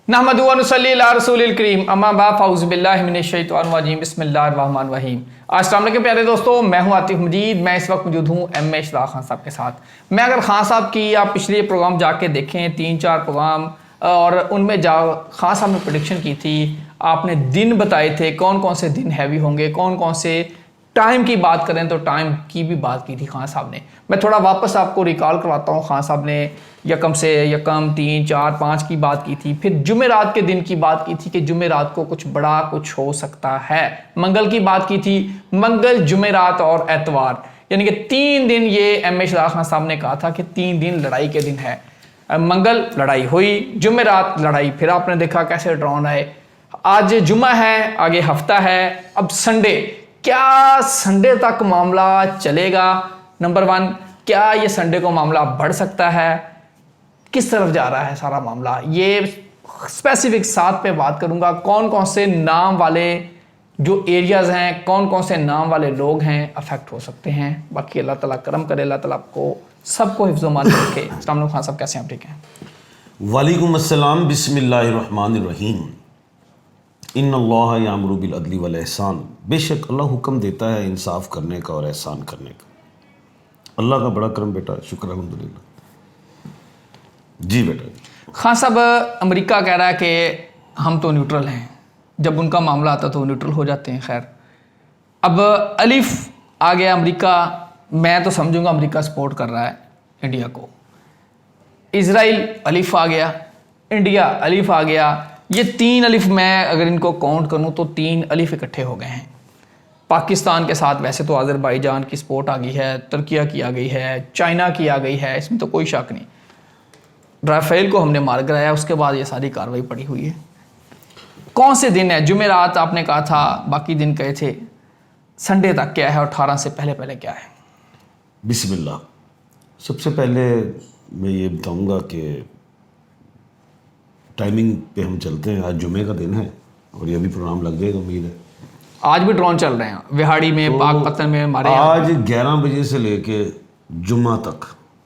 नहमदु व नुसल्ली अला रसूलिल करीम अम्मा बाद फ़ऊज़ु बिल्लाहि मिनश शैतानिर रजीम बिस्मिल्लाहिर रहमानिर रहीम। अस्सलाम वालेकुम प्यारे दोस्तों, मैं हूं आतिफ मजीद। मैं इस वक्त मौजूद हूं एम.ए. इशराक खान साहब के साथ। मैं अगर खान साहब की आप पिछले प्रोग्राम जाके देखें 3-4 प्रोग्राम, और उनमें खान साहब ने प्रेडिक्शन की थी, आपने दिन बताए थे कौन कौन से दिन हैवी होंगे, कौन कौन से टाइम की बात करें तो टाइम की भी बात की थी खान साहब ने। मैं थोड़ा वापस आपको रिकॉल करवाता हूँ। खान साहब ने यकम से यकम 3, 4, 5 की बात की थी, फिर जुमेरात के दिन की बात की थी कि जुमेरात को कुछ बड़ा कुछ हो सकता है। मंगल की बात की थी, मंगल, जुमेरात और एतवार, यानी कि 3 दिन ये एम.ए. इशराक खान साहब ने कहा था कि 3 दिन लड़ाई के दिन है। मंगल लड़ाई हुई, जुमेरात लड़ाई, फिर आपने देखा कैसे ड्रॉन आए। आज जुमा है, आगे हफ्ता है, अब संडे। क्या संडे तक मामला चलेगा? नंबर 1, क्या ये संडे को मामला बढ़ सकता है? किस तरफ जा रहा है सारा मामला? ये स्पेसिफिक साथ पे बात करूंगा। कौन कौन से नाम वाले जो एरियाज हैं, कौन कौन से नाम वाले लोग हैं अफेक्ट हो सकते हैं। बाकी अल्लाह ताला करम करे, अल्लाह ताला आपको सबको हिफ्ज़-ओ-मान रखे। अस्सलाम वालेकुम खान साहब, कैसे हैं आप? ठीक हैं? वालेकुम अस्सलाम, बिस्मिल्लाहिर्रहमानिर्रहीम। इन्नल्लाह यामुरु बिल अदली वल एहसान। बेशक अल्लाह हुक्म देता है इंसाफ करने का और एहसान करने का। अल्लाह का बड़ा करम बेटा, शुक्र अल्हम्दुलिल्लाह। जी बेटा। खान साहब, अमेरिका कह रहा है कि हम तो न्यूट्रल हैं, जब उनका मामला आता तो न्यूट्रल हो जाते हैं। खैर, अब अलिफ आ गया अमेरिका। मैं तो समझूंगा अमेरिका सपोर्ट कर रहा है इंडिया को। इजराइल अलिफ आ गया, इंडिया अलिफ आ गया। ये 3 अलिफ, मैं अगर इनको काउंट करूं तो 3 अलिफ इकट्ठे हो गए हैं। पाकिस्तान के साथ वैसे तो अज़रबैजान की सपोर्ट आ गई है, तुर्किया की आ गई है, चाइना की आ गई है, इसमें तो कोई शक नहीं। राफेल को हमने मार गिराया, उसके बाद ये सारी कार्रवाई पड़ी हुई है। कौन से दिन है? जुमेरात आपने कहा था, बाकी दिन कहे थे। संडे तक क्या है और 18 से पहले पहले क्या है? बिस्मिल्लाह। सबसे पहले मैं ये बताऊंगा कि टाइमिंग पे हम चलते हैं। आज जुमे का दिन है और ये भी प्रोग्राम लग जाएगा, उम्मीद है। आज भी ड्रोन चल रहे हैं विहाड़ी में, तो पाकपतन में हमारे। आज 11 बजे से लेके जुम्मा तक,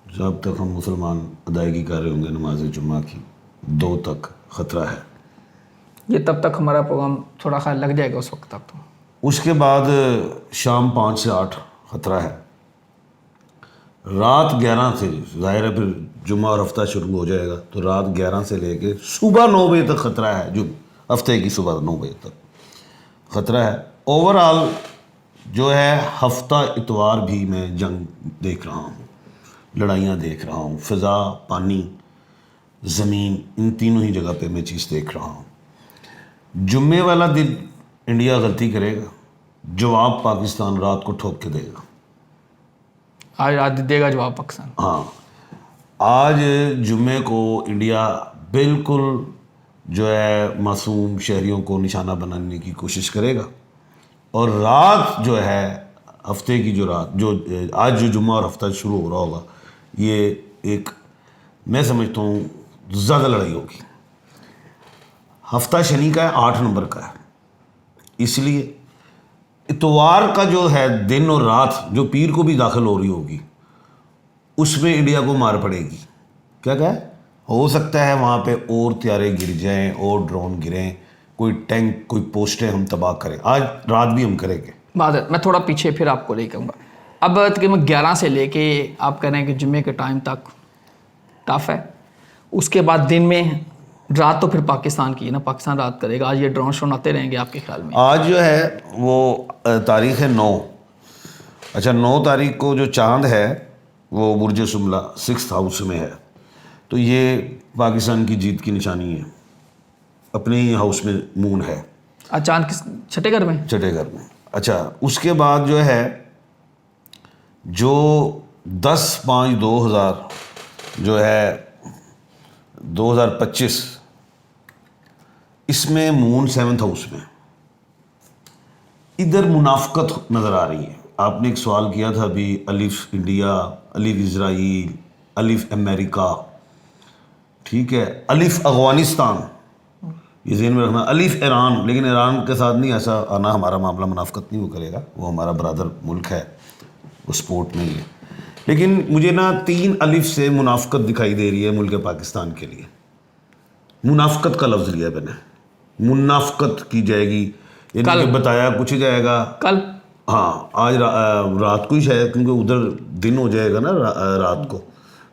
जब तक हम मुसलमान अदायगी कर रहे होंगे नमाज जुम्मा की, 2 तक ख़तरा है। ये तब तक हमारा प्रोग्राम थोड़ा ख्याल लग जाएगा उस वक्त तक। तो उसके बाद शाम 5 से 8 ख़तरा है। रात 11 से, ज़ाहिर है फिर जुम्मा और हफ्ता शुरू हो जाएगा, तो रात 11 से लेके सुबह 9 बजे तक ख़तरा है। जो हफ्ते की सुबह 9 बजे तक ख़तरा है। ओवरऑल जो है हफ्ता इतवार भी मैं जंग देख रहा हूँ, लड़ाइयाँ देख रहा हूँ। फ़िज़ा, पानी, ज़मीन, इन तीनों ही जगह पे मैं चीज़ देख रहा हूँ। जुम्मे वाला दिन इंडिया गलती करेगा, जवाब पाकिस्तान रात को ठोक के देगा। आज रात देगा जवाब पाकिस्तान। हाँ, आज जुम्मे को इंडिया बिल्कुल जो है मासूम शहरियों को निशाना बनाने की कोशिश करेगा। और रात जो है हफ्ते की, जो रात, जो आज जो जुम्मा और हफ्ता शुरू हो रहा होगा, ये एक, मैं समझता हूँ ज़्यादा लड़ाई होगी। हफ्ता शनि का है, 8 नंबर का है, इसलिए इतवार का जो है दिन और रात, जो पीर को भी दाखिल हो रही होगी, उसमें इंडिया को मार पड़ेगी। क्या कहा? हो सकता है वहाँ पे और तैयारे गिर जाएं, और ड्रोन गिरें, कोई टैंक, कोई पोस्टें हम तबाह करें। आज रात भी हम करेंगे। बात मैं थोड़ा पीछे फिर आपको ले कहूँगा। अब तकरीबन 11 से लेके आप कह रहे हैं कि जुम्मे के टाइम तक टफ है। उसके बाद दिन में, रात तो फिर पाकिस्तान की है ना, पाकिस्तान रात करेगा। आज ये ड्रोन शोन आते रहेंगे आपके ख्याल में? आज जो है वो तारीख़ है 9। अच्छा, 9 तारीख को जो चांद है वो बुर्ज शुमला 6th हाउस में है, तो ये पाकिस्तान की जीत की निशानी है। अपने ही हाउस में मून है। चांद किस छठे घर में? छठे घर में। अच्छा, उसके बाद जो है, जो 10/5/2000 जो है 2025, इसमें मून 7th हाउस में। इधर मुनाफकत नज़र आ रही है। आपने एक सवाल किया था अभी, अलिफ इंडिया, अलिफ इजराइल, अलिफ अमेरिका, ठीक है, अलिफ अफगानिस्तान, ये ज़हन में रखना। अलिफ ईरान, लेकिन ईरान के साथ नहीं ऐसा आना, हमारा मामला मुनाफकत नहीं वो करेगा, वो हमारा ब्रदर मुल्क है, वो सपोर्ट नहीं है। लेकिन मुझे ना 3 अलिफ से मुनाफकत दिखाई दे रही है मुल्क पाकिस्तान के लिए। मुनाफकत का लफ्ज़ लिया मैंने, मुनाफकत की जाएगी, यानी कल। कि बताया कुछ जाएगा कल। हाँ, आज रात को ही शायद, क्योंकि उधर दिन हो जाएगा ना रात को,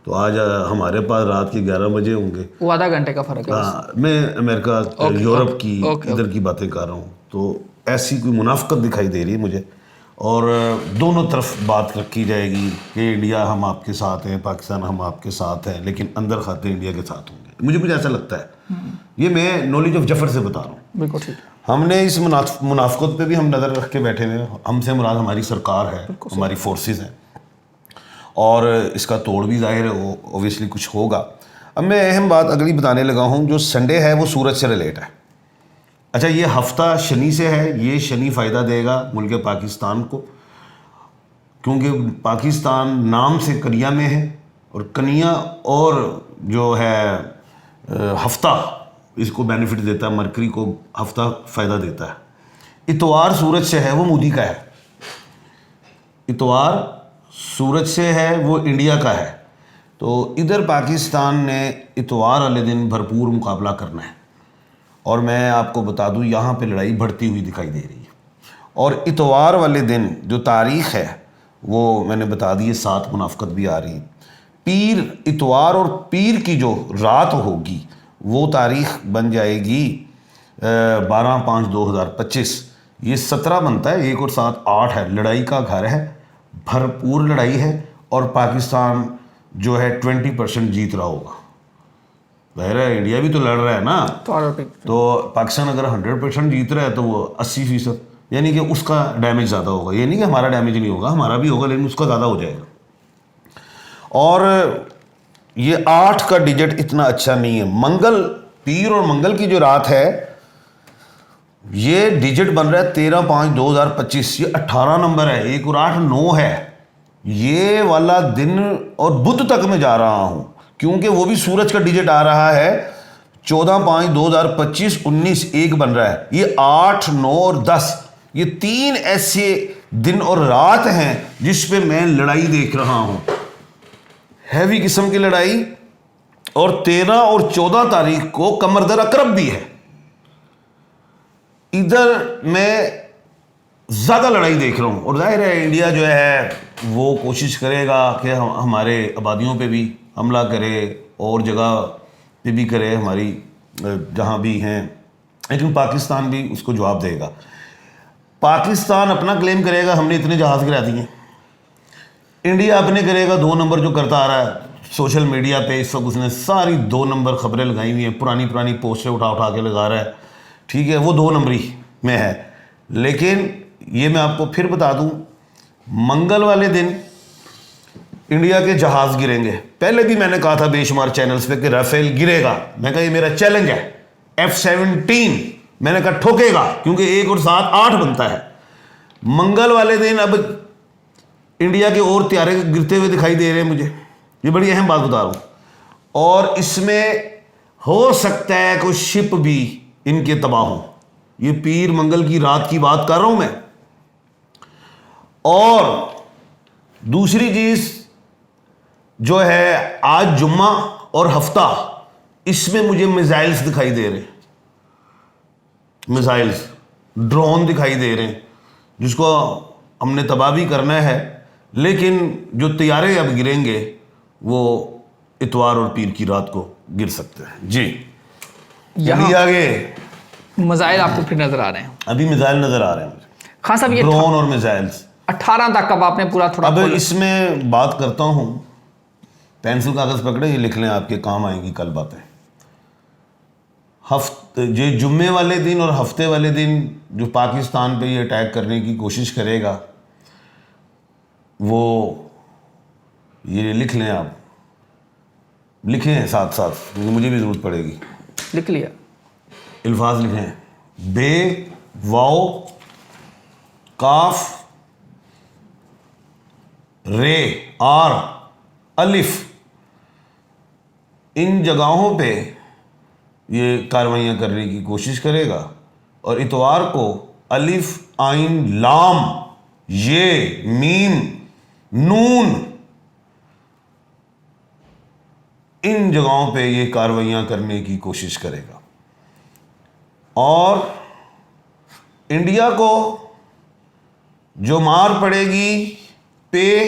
तो आज हमारे पास रात के 11 बजे होंगे। वो आधा घंटे का फ़र्क है। हाँ, मैं अमेरिका यूरोप की इधर की बातें कर रहा हूँ, तो ऐसी कोई मुनाफकत दिखाई दे रही है मुझे। और दोनों तरफ बात रखी जाएगी कि इंडिया हम आपके साथ हैं, पाकिस्तान हम आपके साथ हैं, लेकिन अंदर खाते इंडिया के साथ होंगे। मुझे कुछ ऐसा लगता है, ये मैं नॉलेज ऑफ जफर से बता रहा हूँ। बिल्कुल ठीक है। हमने इस मुनाफकत पे भी हम नज़र रख के बैठे हुए हैं। हमसे मुराद हमारी सरकार है, हमारी फोर्सेस हैं, और इसका तोड़ भी जाहिर है वो ओबियसली कुछ होगा। अब मैं अहम बात अगली बताने लगा हूँ। जो संडे है वो सूरज से रिलेट है। अच्छा, ये हफ्ता शनि से है, ये शनि फ़ायदा देगा मुल्क पाकिस्तान को, क्योंकि पाकिस्तान नाम से कनिया में है, और कनिया और जो है हफ्ता इसको बेनिफिट देता है, मरकरी को हफ्ता फ़ायदा देता है। इतवार सूरज से है, वो मोदी का है। इतवार सूरज से है, वो इंडिया का है। तो इधर पाकिस्तान ने इतवार वाले दिन भरपूर मुकाबला करना है, और मैं आपको बता दूं यहाँ पे लड़ाई बढ़ती हुई दिखाई दे रही है। और इतवार वाले दिन जो तारीख़ है वो मैंने बता दी है, 7 मुनाफकत भी आ रही है। पीर, इतवार और पीर की जो रात होगी वो तारीख़ बन जाएगी 12/5/2025। ये 17 बनता है, 1 और 7 8 है। लड़ाई का घर है, भरपूर लड़ाई है, और पाकिस्तान जो है 20% जीत रहा होगा। जाहिर है इंडिया भी तो लड़ रहा है ना, तो पाकिस्तान अगर 100% जीत रहा है तो वो 80%, यानी कि उसका डैमेज ज़्यादा होगा। ये नहीं कि हमारा डैमेज नहीं होगा, हमारा भी होगा, लेकिन उसका ज़्यादा हो जाएगा। और ये 8 का डिजिट इतना अच्छा नहीं है। मंगल, पीर और मंगल की जो रात है, ये डिजिट बन रहा है 13/5/2025। ये 18 नंबर है, 1 और 8 9 है। ये वाला दिन, और बुध तक मैं जा रहा हूँ, क्योंकि वो भी सूरज का डिजिट आ रहा है 14/5/2025, 19 1 बन रहा है। ये 8 9 और 10, ये 3 ऐसे दिन और रात हैं जिस पे मैं लड़ाई देख रहा हूँ, हैवी किस्म की लड़ाई। और 13 और 14 तारीख को कमर दर अकरब भी है। इधर मैं ज़्यादा लड़ाई देख रहा हूँ, और जाहिर है इंडिया जो है वो कोशिश करेगा कि हमारे आबादियों पे भी हमला करे, और जगह पे भी करे हमारी जहाँ भी हैं, लेकिन पाकिस्तान भी उसको जवाब देगा। पाकिस्तान अपना क्लेम करेगा हमने इतने जहाज़ गिरा दिए, इंडिया अपने करेगा 2 नंबर जो करता आ रहा है। सोशल मीडिया पे इस वक्त उसने सारी 2 नंबर खबरें लगाई हुई हैं, पुरानी पोस्टें उठा उठा के लगा रहा है। ठीक है, वो 2 नंबरी में है। लेकिन ये मैं आपको फिर बता दूं, मंगल वाले दिन इंडिया के जहाज़ गिरेंगे। पहले भी मैंने कहा था बेशुमार चैनल्स पे कि राफेल गिरेगा। मैं कहा ये मेरा चैलेंज है। F-17 मैंने कहा ठोकेगा, क्योंकि 1 और 7 8 बनता है। मंगल वाले दिन अब इंडिया के और त्यारे गिरते हुए दिखाई दे रहे हैं मुझे। ये बड़ी अहम बात बता रहा हूं। और इसमें हो सकता है कोई शिप भी इनके तबाह हो। ये पीर मंगल की रात की बात कर रहा हूं मैं। और दूसरी चीज जो है, आज जुम्मा और हफ्ता, इसमें मुझे मिसाइल्स दिखाई दे रहे हैं, मिसाइल्स, ड्रोन दिखाई दे रहे हैं, जिसको हमने तबाह भी करना है। लेकिन जो तैयारे अब गिरेंगे वो इतवार और पीर की रात को गिर सकते हैं। जी, यहाँ आगे मिसाइल आपको फिर नजर आ रहे हैं? अभी मिसाइल नजर आ रहे हैं मुझे, खान साहब। ये ड्रोन और मिसाइल्स 18 तक अब आपने पूरा थोड़ा अब इसमें बात करता हूं। पेंसिल कागज पकड़े, ये लिख लें, आपके काम आएंगी कल बातें। ये जुम्मे वाले दिन और हफ्ते वाले दिन जो पाकिस्तान पे ये अटैक करने की कोशिश करेगा, वो ये लिख लें, आप लिखें साथ साथ, क्योंकि मुझे भी ज़रूरत पड़ेगी। लिख लिया। अल्फाज लिखें, बे, वाओ, काफ, रे, आर, अलिफ, इन जगहों पे ये कार्रवाइयाँ करने की कोशिश करेगा। और इतवार को अलिफ, आइन, लाम, ये, मीम, नून, इन जगहों पे ये कार्रवाइयाँ करने की कोशिश करेगा और इंडिया को जो मार पड़ेगी पे,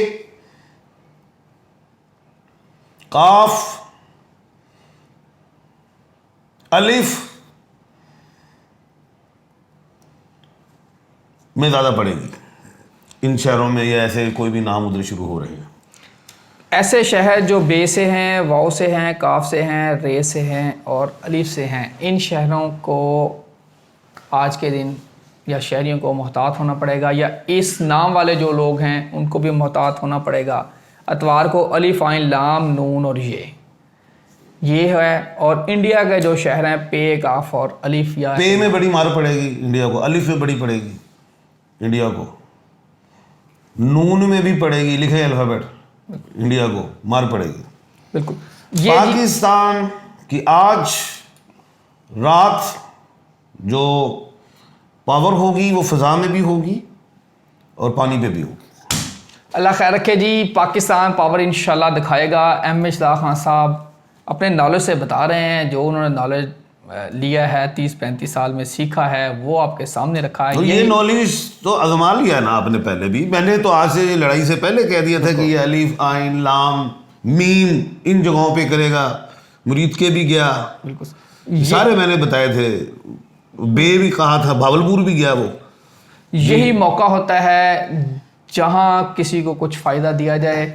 काफ, अलिफ में ज़्यादा पड़ेगी। इन शहरों में ये ऐसे कोई भी नाम उधर शुरू हो रहे हैं, ऐसे शहर जो बे से हैं, वाव से हैं, काफ से हैं, रे से हैं और अलिफ से हैं, इन शहरों को आज के दिन या शहरियों को मोहतात होना पड़ेगा, या इस नाम वाले जो लोग हैं उनको भी मोहतात होना पड़ेगा। अतवार को अलिफ, आइन, लाम, नून और ये है। और इंडिया के जो शहर हैं पे, काफ और अलिफ, या पे में बड़ी मार पड़ेगी इंडिया को, अलिफ में बड़ी पड़ेगी इंडिया को, नून में भी पड़ेगी, लिखे अल्फ़ाबेट, इंडिया को मार पड़ेगी। बिल्कुल। पाकिस्तान की आज रात जो पावर होगी वो फ़ज़ा में भी होगी और पानी पे भी होगी। अल्लाह खैर रखे जी। पाकिस्तान पावर इंशाल्लाह दिखाएगा। एम इशराक खान साहब अपने नॉलेज से बता रहे हैं, जो उन्होंने नॉलेज लिया है 30-35 साल में सीखा है वो आपके सामने रखा है। तो ये नॉलेज तो आजमा लिया ना आपने पहले भी। मैंने तो आज से लड़ाई से पहले कह दिया था कि ये अलिफ, आइन, लाम, मीम इन जगहों पे करेगा। मुरीद के भी गया, बिल्कुल सारे मैंने बताए थे, बे भी कहा था, भावलपुर भी गया वो। यही मौका होता है जहां किसी को कुछ फ़ायदा दिया जाए।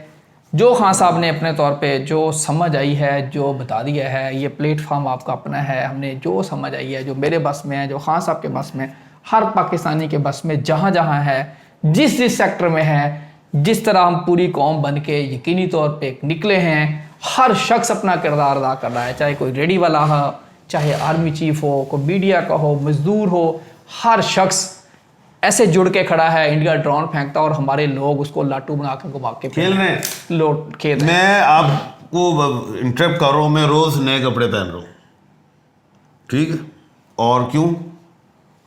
जो खान साहब ने अपने तौर पे जो समझ आई है, जो बता दिया है, ये प्लेटफॉर्म आपका अपना है। हमने जो समझ आई है, जो मेरे बस में है, जो खान साहब के बस में, हर पाकिस्तानी के बस में, जहाँ जहाँ है, जिस जिस सेक्टर में है, जिस तरह हम पूरी कौम बन के यकीनी तौर पे निकले हैं, हर शख्स अपना किरदार अदा कर रहा है। चाहे कोई रेडी वाला हो, चाहे आर्मी चीफ हो, कोई मीडिया का हो, मजदूर हो, हर शख्स ऐसे जुड़ के खड़ा है। इंडिया ड्रोन फेंकता और हमारे लोग उसको लाटू बना कर घुमा के खेल रहे हैं। लोट खेल। मैं आपको इंटरप्ट कर रहा हूँ, मैं रोज़ नए कपड़े पहन रहा हूँ, ठीक है? और क्यों?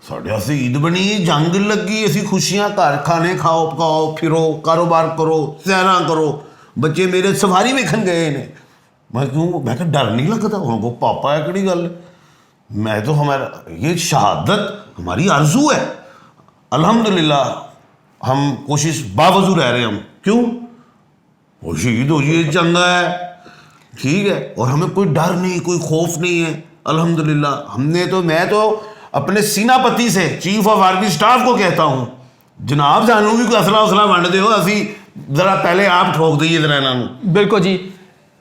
साढ़े अस ईद बनी, जंग लगी, ऐसी खुशियां, घर खाने खाओ, पकाओ, फिरो, कारोबार करो, सैरा करो। बच्चे मेरे सफारी वेखन गए इन्हें, मैं क्यों? मैं तो डर नहीं लगता उनको, पापा है कड़ी गल। मैं तो हमारा ये शहादत हमारी आरजू है। अल्हम्दुलिल्लाह हम कोशिश बावजू रह रहे हैं। हम क्यों? वो शहीद हो जाइए, चंगा है, ठीक है, और हमें कोई डर नहीं, कोई खौफ नहीं है। अल्हम्दुलिल्लाह हमने तो, मैं तो अपने सेनापति से, चीफ ऑफ आर्मी स्टाफ को कहता हूँ, जनाब सानू भी कोई असला उसला वंड दो, असी जरा पहले आप ठोक दईए जरा इन्होंने। बिल्कुल जी।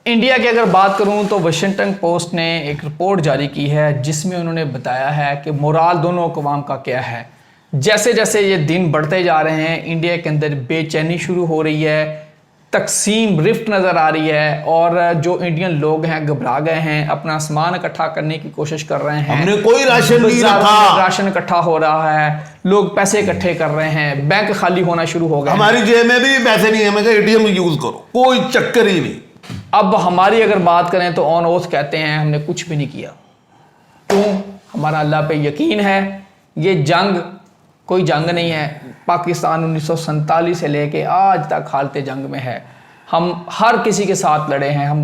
इंडिया की अगर बात करूं तो वाशिंगटन पोस्ट ने एक रिपोर्ट जारी की है जिसमें उन्होंने बताया है कि मोराल दोनों अक़वाम का क्या है। जैसे जैसे ये दिन बढ़ते जा रहे हैं, इंडिया के अंदर बेचैनी शुरू हो रही है, तकसीम, रिफ्ट नज़र आ रही है, और जो इंडियन लोग हैं घबरा गए हैं, अपना सामान इकट्ठा करने की कोशिश कर रहे हैं। हमने कोई राशन नहीं रखा, राशन इकट्ठा हो रहा है, लोग पैसे इकट्ठे कर रहे हैं, बैंक खाली होना शुरू हो गए। हमारी जेब में भी पैसे नहीं है, मैं एटीएम यूज करो, कोई चक्कर ही नहीं। अब हमारी अगर बात करें तो ऑन ओथ कहते हैं हमने कुछ भी नहीं किया। क्यों? हमारा अल्लाह पे यकीन है। ये जंग कोई जंग नहीं है। पाकिस्तान 1947 से लेके आज तक हालत जंग में है। हम हर किसी के साथ लड़े हैं। हम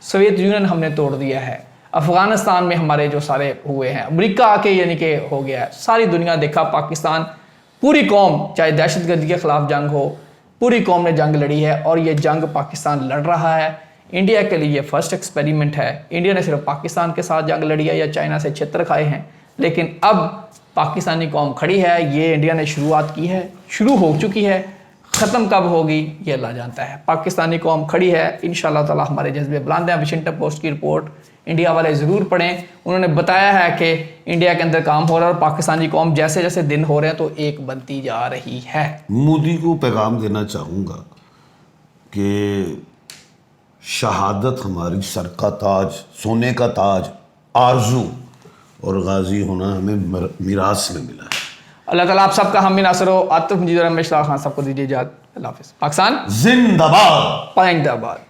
सोवियत यूनियन हमने तोड़ दिया है। अफ़गानिस्तान में हमारे जो सारे हुए हैं, अमेरिका आके यानी कि हो गया है, सारी दुनिया देखा। पाकिस्तान पूरी कौम, चाहे दहशतगर्दी के ख़िलाफ़ जंग हो, पूरी कौम ने जंग लड़ी है और ये जंग पाकिस्तान लड़ रहा है। इंडिया के लिए फर्स्ट एक्सपेरिमेंट है। इंडिया ने सिर्फ पाकिस्तान के साथ जंग लड़ी है या चाइना से छितर खाए हैं, लेकिन अब पाकिस्तानी कौम खड़ी है। ये इंडिया ने शुरुआत की है, शुरू हो चुकी है, ख़त्म कब होगी ये अल्लाह जानता है। पाकिस्तानी कौम खड़ी है, इंशाअल्लाह ताला हमारे जज्बे बुलंद हैं। वाशिंगटन पोस्ट की रिपोर्ट इंडिया वाले ज़रूर पढ़ें। उन्होंने बताया है कि इंडिया के अंदर काम हो रहा है और पाकिस्तानी कौम जैसे जैसे दिन हो रहे हैं तो एक बनती जा रही है। मोदी को पैगाम देना चाहूँगा कि शहादत हमारी सर का ताज, सोने का ताज, आरजू और गाजी होना हमें मिरास में मिला है। अल्लाह ताला आप सबका हामी नासर हो। आतिफ मजीद और रमेश खान सबको दीजिए इजाज़त। अल्लाह हाफ़िज़। पाकिस्तान जिंदाबाद। पाइंदाबाद।